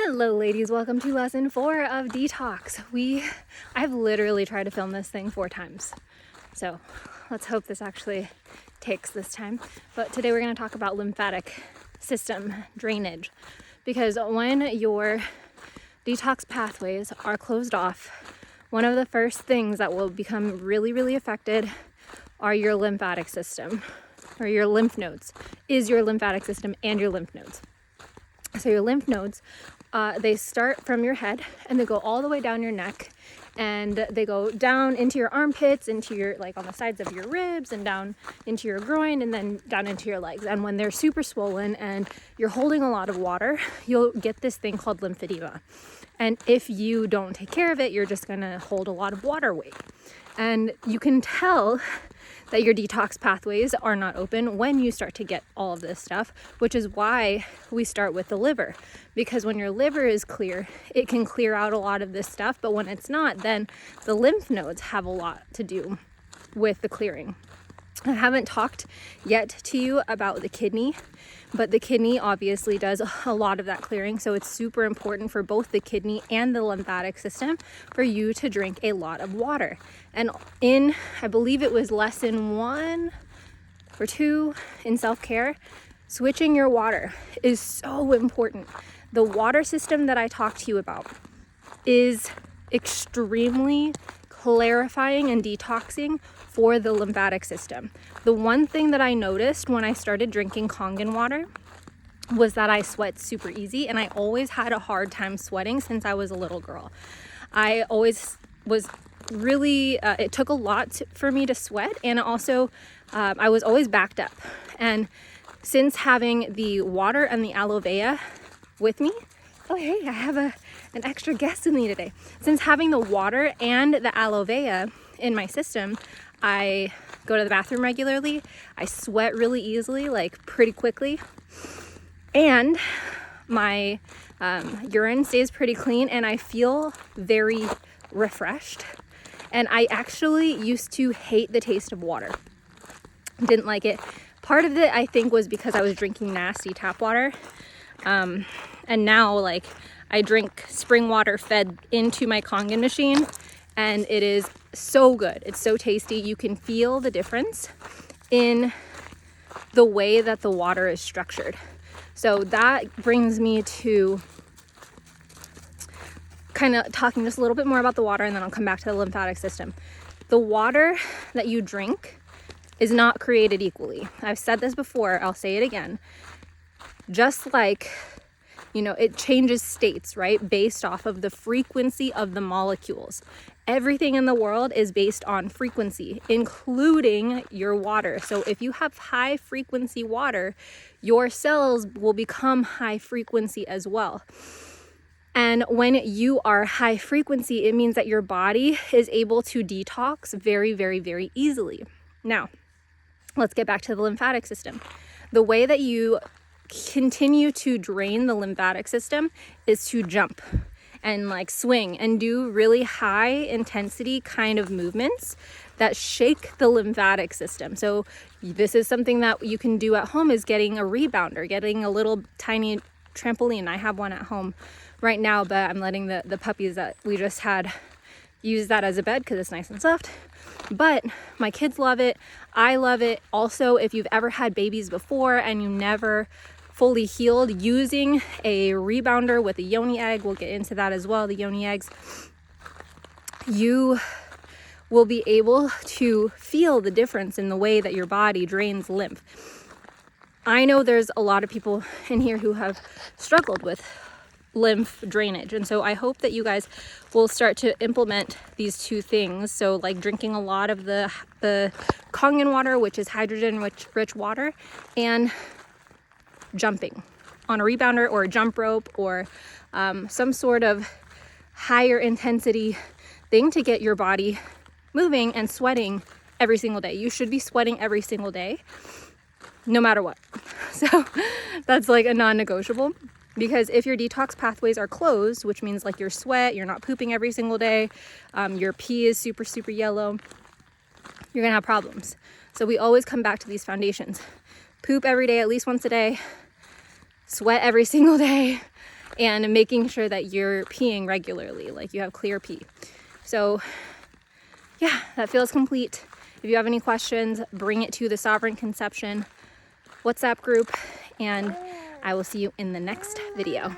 Hello ladies, welcome to lesson 4 of Detox. I've literally tried to film this thing 4 times. So let's hope this actually takes this time. But today we're going to talk about lymphatic system drainage. Because when your detox pathways are closed off, one of the first things that will become really affected are your lymphatic system, or your lymph nodes, is your lymphatic system and your lymph nodes. So your lymph nodes, they start from your head and they go all the way down your neck, and they go down into your armpits, into your, like on the sides of your ribs, and down into your groin, and then down into your legs. And when they're super swollen and you're holding a lot of water, you'll get this thing called lymphedema. And if you don't take care of it, you're just gonna hold a lot of water weight. And you can tell that your detox pathways are not open when you start to get all of this stuff, which is why we start with the liver. Because when your liver is clear, it can clear out a lot of this stuff, but when it's not, then the lymph nodes have a lot to do with the clearing. I haven't talked yet to you about the kidney, but the kidney obviously does a lot of that clearing. So it's super important for both the kidney and the lymphatic system for you to drink a lot of water. And in, I believe it was lesson 1 or 2 in self-care, switching your water is so important. The water system that I talked to you about is extremely clarifying and detoxing for the lymphatic system. The one thing that I noticed when I started drinking Kangen water was that I sweat super easy, and I always had a hard time sweating since I was a little girl. I always was really, it took a lot for me to sweat, and also I was always backed up. And since having the water and the aloe vera with me, oh hey, I have an extra guest with me today. Since having the water and the aloe vera in my system, I go to the bathroom regularly. I sweat really easily, like pretty quickly. And my urine stays pretty clean, and I feel very refreshed. And I actually used to hate the taste of water. Didn't like it. Part of it, I think, was because I was drinking nasty tap water. And now, like, I drink spring water fed into my Kangen machine, and it is so good. It's so tasty. You can feel the difference in the way that the water is structured. So that brings me to kind of talking just a little bit more about the water, and then I'll come back to the lymphatic system. The water that you drink is not created equally. I've said this before, I'll say it again. Just like, you know, it changes states, right? Based off of the frequency of the molecules. Everything in the world is based on frequency, including your water. So if you have high frequency water, your cells will become high frequency as well. And when you are high frequency, it means that your body is able to detox very easily. Now, let's get back to the lymphatic system. The way that you continue to drain the lymphatic system is to jump and like swing and do really high intensity kind of movements that shake the lymphatic system. So this is something that you can do at home, is getting a rebounder, getting a little tiny trampoline. I have one at home right now, but I'm letting the puppies that we just had use that as a bed because it's nice and soft. But my kids love it. I love it. Also, if you've ever had babies before and you never fully healed, using a rebounder with a yoni egg, we'll get into that as well, the yoni eggs, you will be able to feel the difference in the way that your body drains lymph. I know there's a lot of people in here who have struggled with lymph drainage, and so I hope that you guys will start to implement these two things. So like drinking a lot of the Kangen water, which is hydrogen rich water, and jumping on a rebounder or a jump rope, or some sort of higher intensity thing to get your body moving and sweating every single day. You should be sweating every single day, no matter what. So that's like a non-negotiable, because if your detox pathways are closed, which means like your sweat, you're not pooping every single day, your pee is super yellow, you're gonna have problems. So we always come back to these foundations. Poop every day, at least once a day, sweat every single day, and making sure that you're peeing regularly, like you have clear pee. So yeah, that feels complete. If you have any questions, bring it to the Sovereign Conception WhatsApp group, and I will see you in the next video.